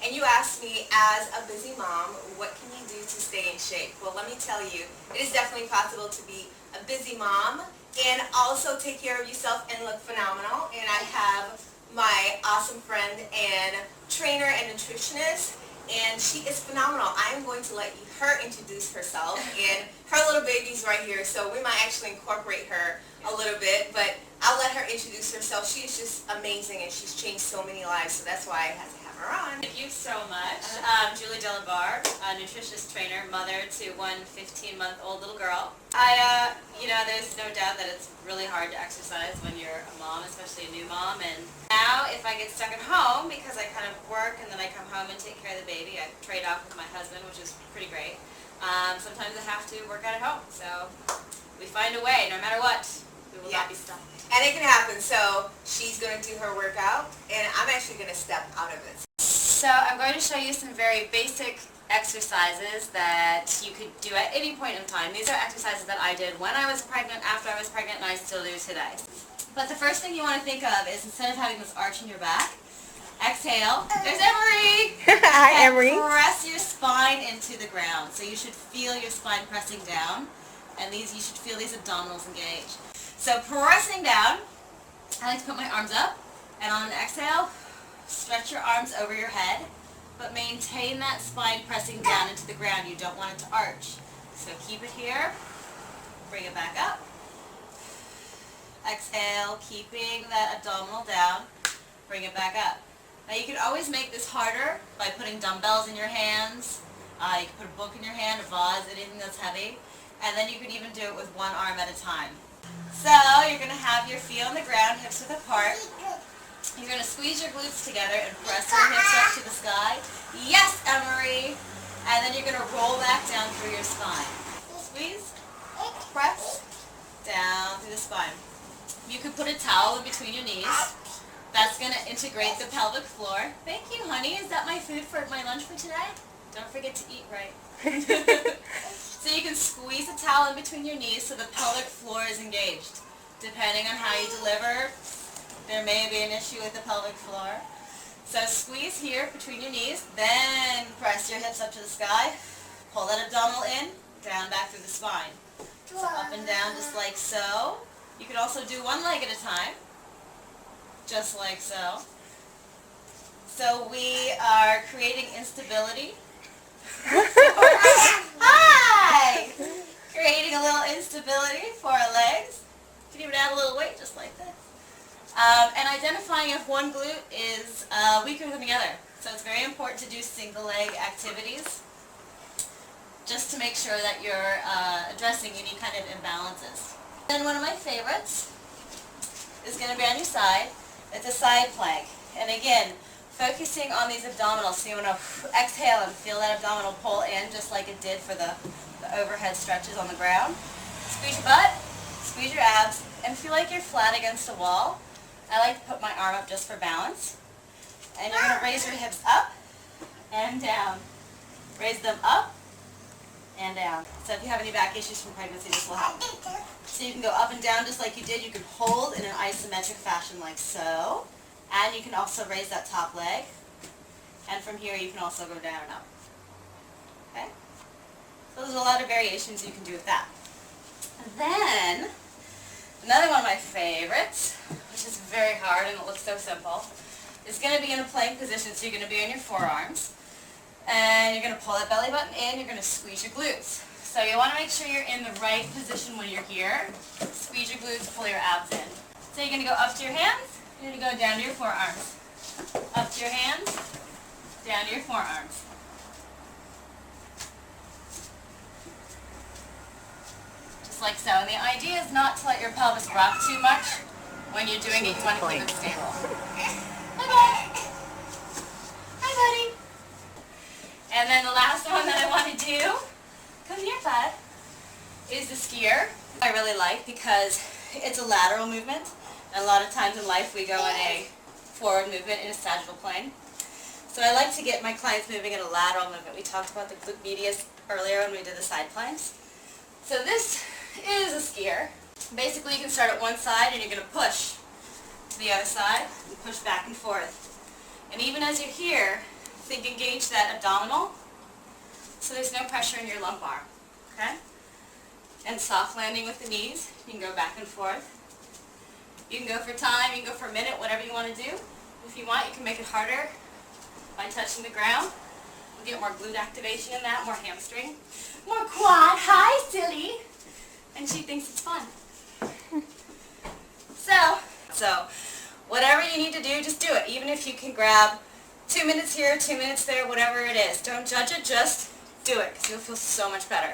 And you asked me, as a busy mom, what can you do to stay in shape? Well, let me tell you, it is definitely possible to be a busy mom and also take care of yourself and look phenomenal. And I have my awesome friend and trainer and nutritionist, and she is phenomenal. I am going to let her introduce herself, and her little baby's right here, so we might actually incorporate her a little bit, but I'll let her introduce herself. She is just amazing, and she's changed so many lives, so that's why I had to have her on. Thank you so much. Julie DelaBarre, a nutritionist trainer, mother to one 15-month-old little girl. There's no doubt that it's really hard to exercise when you're a mom, especially a new mom. And now, if I get stuck at home, because I kind of work and then I come home and take care of the baby, I trade off with my husband, which is pretty great. Sometimes I have to work out at home. So we find a way, no matter what. We will not be stuck. And it can happen. So she's going to do her workout, and I'm actually going to step out of it. So I'm going to show you some very basic exercises that you could do at any point in time. These are exercises that I did when I was pregnant, after I was pregnant, and I still do today. But the first thing you want to think of is, instead of having this arch in your back, exhale. There's Emery! Hi, Emery. Press your spine into the ground. So you should feel your spine pressing down, and you should feel these abdominals engage. So pressing down, I like to put my arms up, and on an exhale, stretch your arms over your head, but maintain that spine pressing down into the ground. You don't want it to arch. So keep it here, bring it back up. Exhale, keeping that abdominal down, bring it back up. Now you can always make this harder by putting dumbbells in your hands. You can put a book in your hand, a vase, anything that's heavy. And then you can even do it with one arm at a time. So you're going to have your feet on the ground, hips width apart. You're going to squeeze your glutes together and press your hips up to the sky. Yes, Emery! And then you're going to roll back down through your spine. Squeeze, press, down through the spine. You could put a towel in between your knees. That's going to integrate the pelvic floor. Thank you, honey. Is that my food for my lunch for today? Don't forget to eat right. So you can squeeze a towel in between your knees so the pelvic floor is engaged. Depending on how you deliver, there may be an issue with the pelvic floor. So squeeze here between your knees, then press your hips up to the sky. Pull that abdominal in, down back through the spine. So up and down just like so. You can also do one leg at a time, just like so. So we are creating instability. Hi! Creating a little instability for our legs. You can even add a little weight just like this. And identifying if one glute is weaker than the other. So it's very important to do single leg activities just to make sure that you're addressing any kind of imbalances. Then one of my favorites is going to be on your side. It's a side plank. And again, focusing on these abdominals. So you want to exhale and feel that abdominal pull in just like it did for the overhead stretches on the ground. Squeeze your butt, squeeze your abs, and feel like you're flat against a wall. I like to put my arm up just for balance. And you're going to raise your hips up and down. Raise them up and down. So if you have any back issues from pregnancy, this will help. So you can go up and down just like you did. You can hold in an isometric fashion like so. And you can also raise that top leg. And from here you can also go down and up. Okay? So there's a lot of variations you can do with that. And then, another one of my favorites, which is very hard and it looks so simple, is going to be in a plank position. So you're going to be on your forearms. And you're going to pull that belly button in. You're going to squeeze your glutes. So you want to make sure you're in the right position when you're here. Squeeze your glutes, pull your abs in. So you're going to go up to your hands. You're going to go down to your forearms. Up to your hands, down to your forearms. Just like so. And the idea is not to let your pelvis rock too much when you're doing it. You want to keep it stable. Hi, bud. Hi, buddy. And then the last one that I want to do, come here, bud, is the skier. I really like because it's a lateral movement. And a lot of times in life we go in a forward movement in a sagittal plane. So I like to get my clients moving in a lateral movement. We talked about the glute medius earlier when we did the side planks. So this is a skier. Basically you can start at one side and you're going to push to the other side and push back and forth. And even as you're here, So you can engage that abdominal, so there's no pressure in your lumbar, okay? And soft landing with the knees. You can go back and forth. You can go for time, you can go for a minute, whatever you want to do. If you want, you can make it harder by touching the ground. You'll get more glute activation in that, more hamstring, more quad. Hi, silly. And she thinks it's fun. So whatever you need to do, just do it. Even if you can grab 2 minutes here, 2 minutes there, whatever it is. Don't judge it, just do it, because you'll feel so much better.